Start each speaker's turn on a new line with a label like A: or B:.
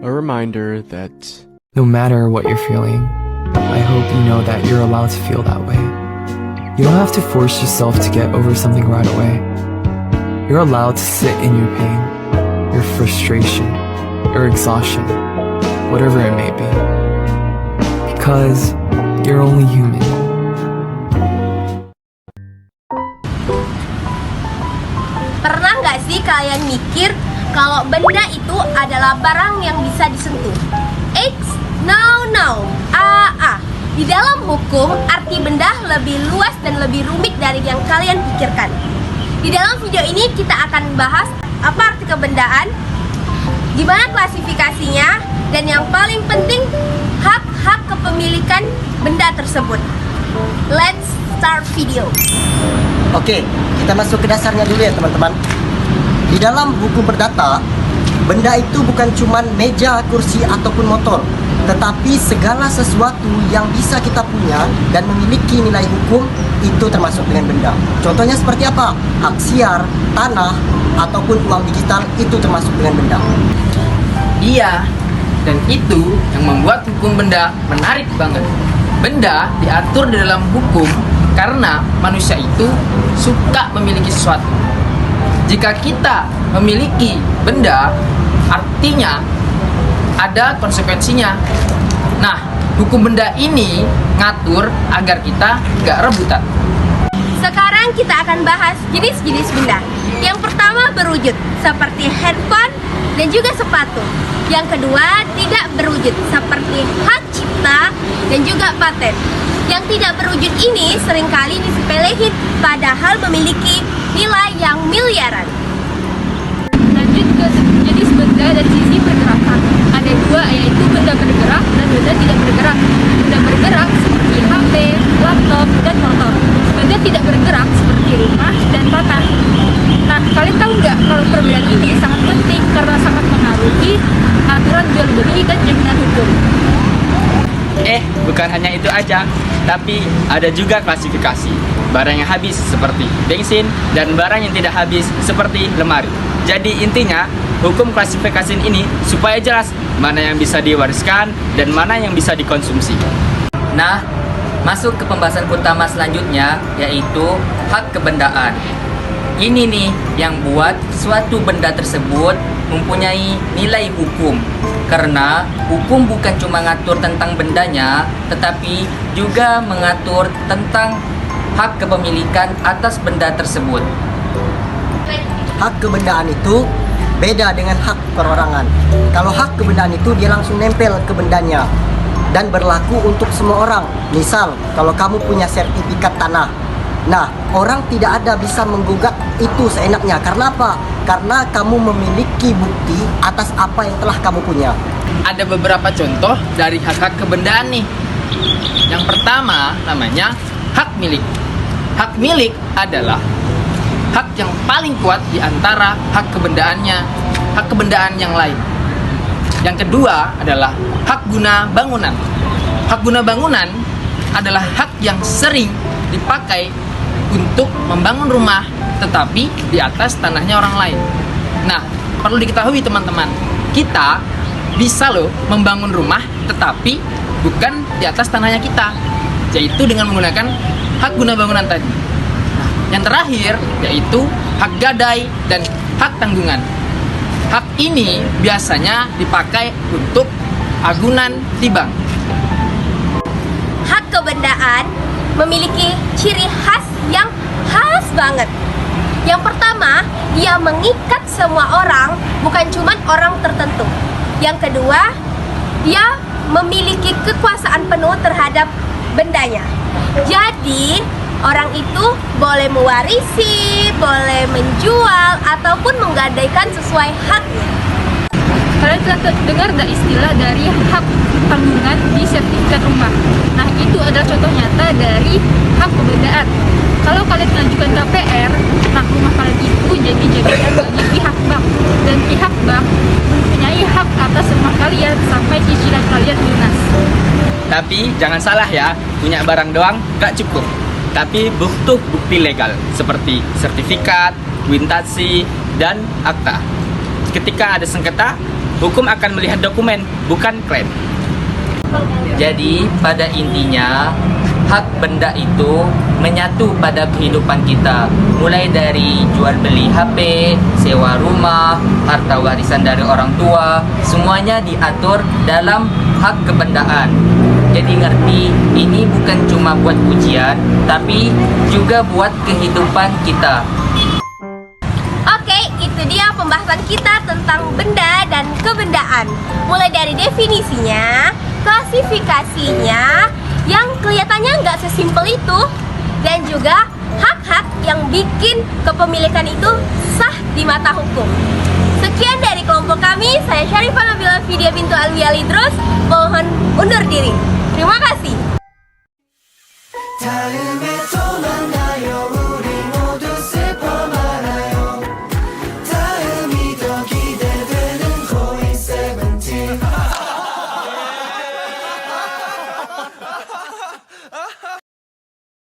A: A reminder that
B: No matter what you're feeling, I hope you know that you're allowed to feel that way. You don't have to force yourself to get over something right away. You're allowed to sit in your pain, your frustration, your exhaustion, whatever it may be. Because you're only human.
C: Pernah nggak sih kalian mikir kalau benda itu adalah barang yang bisa disentuh? Eits, no. Di dalam hukum, arti benda lebih luas dan lebih rumit dari yang kalian pikirkan. Di dalam video ini kita akan bahas apa arti kebendaan, gimana klasifikasinya, dan yang paling penting, hak-hak kepemilikan benda tersebut. Let's start video.
D: Oke, kita masuk ke dasarnya dulu ya teman-teman. Di dalam hukum perdata, benda itu bukan cuma meja, kursi, ataupun motor, tetapi segala sesuatu yang bisa kita punya dan memiliki nilai hukum itu termasuk dengan benda. Contohnya seperti apa? Hak siar, tanah, ataupun uang digital itu termasuk dengan benda.
E: Iya, dan itu yang membuat hukum benda menarik banget. Benda diatur di dalam hukum karena manusia itu suka memiliki sesuatu. Jika kita memiliki benda, artinya ada konsekuensinya. Nah, hukum benda ini ngatur agar kita gak rebutan.
C: Sekarang kita akan bahas jenis-jenis benda. Yang pertama berwujud, seperti handphone dan juga sepatu. Yang kedua tidak berwujud, seperti hak cipta dan juga paten. Yang tidak berwujud ini seringkali disepelehin, padahal memiliki nilai yang miliaran.
F: Lanjut ke jenis benda dan sisi pergerakan. Ada dua, yaitu benda bergerak dan benda tidak bergerak. Benda bergerak seperti HP, laptop, dan motor. Benda tidak bergerak seperti rumah dan papan. Nah, kalian tahu nggak kalau perbedaan ini sangat penting karena sangat mengaruhi aturan jual beli dan jaminan hukum.
G: Bukan hanya itu aja, tapi ada juga klasifikasi. Barang yang habis seperti bensin dan barang yang tidak habis seperti lemari. Jadi intinya, hukum klasifikasi ini supaya jelas mana yang bisa diwariskan dan mana yang bisa dikonsumsi.
E: Nah, masuk ke pembahasan utama selanjutnya, yaitu hak kebendaan. Ini nih yang buat suatu benda tersebut mempunyai nilai hukum. Karena hukum bukan cuma ngatur tentang bendanya, tetapi juga mengatur tentang hak kepemilikan atas benda tersebut.
D: Hak kebendaan itu beda dengan hak perorangan. Kalau hak kebendaan itu dia langsung nempel ke bendanya dan berlaku untuk semua orang. Misal, kalau kamu punya sertifikat tanah, nah, orang tidak ada bisa menggugat itu seenaknya. Karena apa? Karena kamu memiliki bukti atas apa yang telah kamu punya.
E: Ada beberapa contoh dari hak-hak kebendaan nih. Yang pertama namanya hak milik. Hak milik adalah hak yang paling kuat di antara hak kebendaan yang lain. Yang kedua adalah hak guna bangunan. Hak guna bangunan adalah hak yang sering dipakai untuk membangun rumah, tetapi di atas tanahnya orang lain. Nah, perlu diketahui teman-teman, kita bisa loh membangun rumah, tetapi bukan di atas tanahnya kita, yaitu dengan menggunakan hak guna bangunan tadi. Nah, yang terakhir yaitu hak gadai dan hak tanggungan. Hak ini biasanya dipakai untuk agunan di bank.
C: Hak kebendaan memiliki ciri khas yang khas banget. Yang pertama, dia mengikat semua orang, bukan cuma orang tertentu. Yang kedua, dia memiliki kekuasaan penuh terhadap bendanya. Jadi, orang itu boleh mewarisi, boleh menjual, ataupun menggadaikan sesuai haknya.
F: Kalian telah dengar gak istilah dari hak tanggungan di sertifikat rumah? Nah, itu adalah contoh nyata dari hak kebendaan. Kalau kalian mengajukan KPR, nah rumah kalian itu jadi jaminan bagi pihak bank. Dan pihak bank mempunyai hak atas rumah kalian sampai cicilan kalian lunas.
G: Tapi jangan salah ya, punya barang doang gak cukup. Tapi butuh bukti legal seperti sertifikat, kuitansi, dan akta. Ketika ada sengketa, hukum akan melihat dokumen, bukan klaim.
E: Jadi pada intinya hak benda itu menyatu pada kehidupan kita, mulai dari jual beli HP, sewa rumah, harta warisan dari orang tua, semuanya diatur dalam hak kebendaan. Jadi ngerti, ini bukan cuma buat ujian, tapi juga buat kehidupan kita.
C: Oke, itu dia pembahasan kita tentang benda dan kebendaan. Mulai dari definisinya, klasifikasinya, yang kelihatannya nggak sesimpel itu, dan juga hak-hak yang bikin kepemilikan itu sah di mata hukum. Sekian dari kelompok kami, saya Syarifah Nabila Vidya bintu Alwi Alidros, mohon undur diri. Terima kasih.